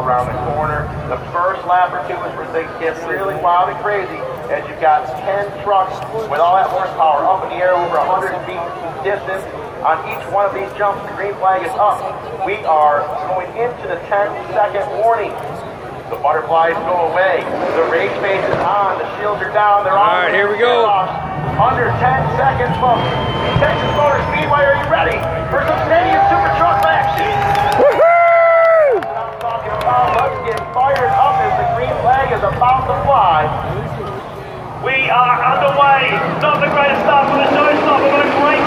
around the corner. The first lap or two is where things get really wild and crazy as you've got 10 trucks with all that horsepower up in the air over 100 feet distance. On each one of these jumps, the green flag is up. We are going into the 10-second warning. The butterflies go away. The race face is on. The shields are down. They're on. All right, here we go. Under 10 seconds, folks. Texas Motor Speedway, are you ready for some Stadium Super Truck action? Let's get fired up as the green flag is about to fly. We are underway. Not the greatest start for the showstopper, but a great